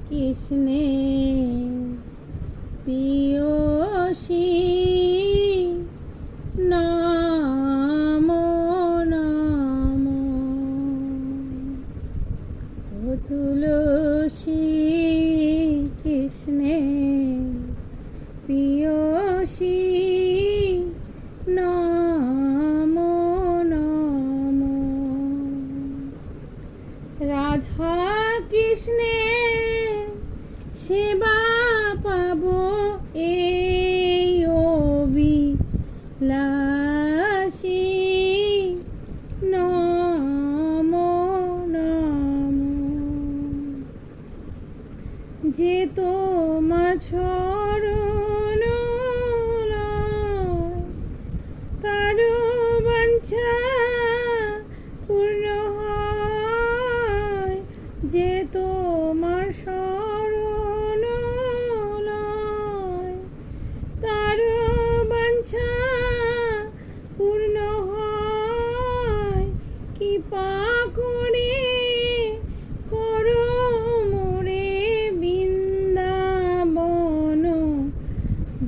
কৃষ্ণে প্রিয়সী নাম নাম ও তুলসী কৃষ্ণে প্রিয়সী নাম নাম রাধা কৃষ্ণে সেবা পাব এই অবিলাসী নাম নাম যে তোমার চরণ তার বাঞ্ছা পূর্ণ হয় যে তোমার শরণ তার বাঞ্ছা পূর্ণ হয় কৃপা করে করো মোরে বৃন্দাবন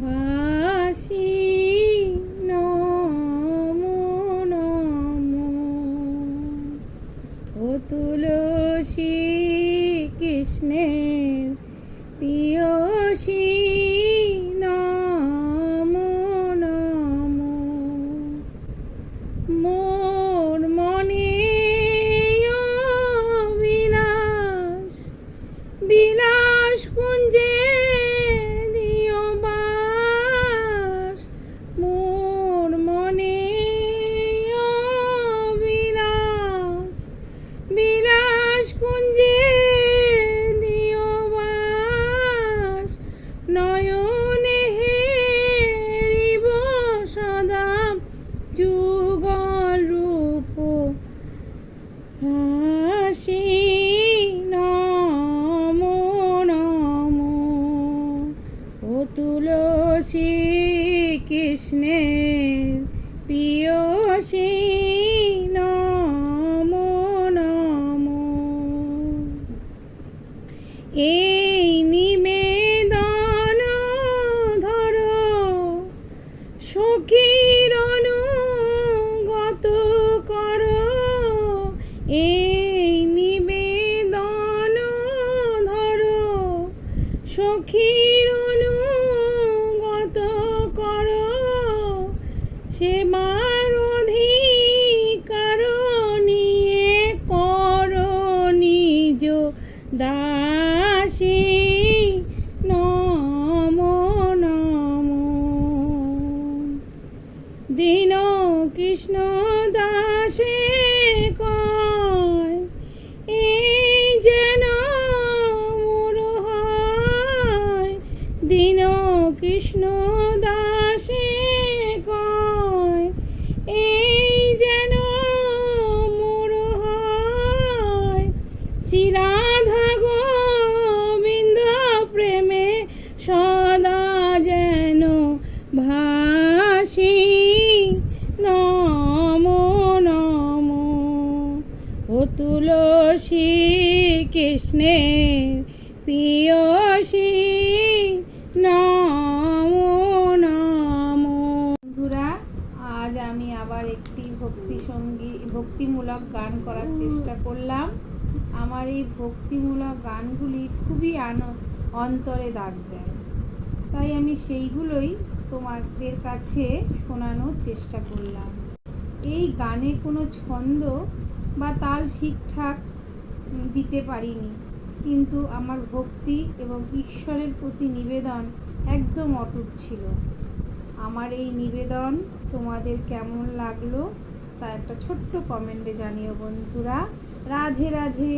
বাসী নম নম ও তুলসী কৃষ্ণের প্রিয়সী নাম নাম মোর মনে বিলাস বিলাস কুঞ্জে দিও বাস মোর মনে বিলাস বিলাস কুঞ্জে দিও বাস নয়নে হেরিব সদা যুগল রূপ হাসি নম নম ও তুলসী কৃষ্ণের প্রিয়সী নম নম এই নিবেদন ধরো সখীর অনুগত করো এই নিবেদন ধরো সখীর অনুগত করো সেবার অধিকার নিয়ে করো নিজ দাসী নম নম দীন কৃষ্ণ দাসে কয় এই যেন মোর হয় দীন কৃষ্ণ দাসে কয় এই যেন মোর হয় শ্রী রাধা গোবিন্দ প্রেমে সদা যেন ভাসি নম নম ও তুলসী কৃষ্ণের প্রিয়সী নম নম বন্ধুরা, আজ আমি আবার একটি ভক্তিমূলক গান করার চেষ্টা করলাম। আমার এই ভক্তিমূলক গানগুলি খুবই অন্তরে দাগ দেয়, তাই আমি সেইগুলোই তোমাদের কাছে শোনানোর চেষ্টা করলাম। এই গানে কোনো ছন্দ বা তাল ঠিকঠাক দিতে পারিনি, কিন্তু আমার ভক্তি এবং ঈশ্বরের প্রতি নিবেদন একদম অটুট ছিল। আমার এই নিবেদন তোমাদের কেমন লাগলো তা একটা ছোট্ট কমেন্টে জানিও বন্ধুরা। রাধে রাধে।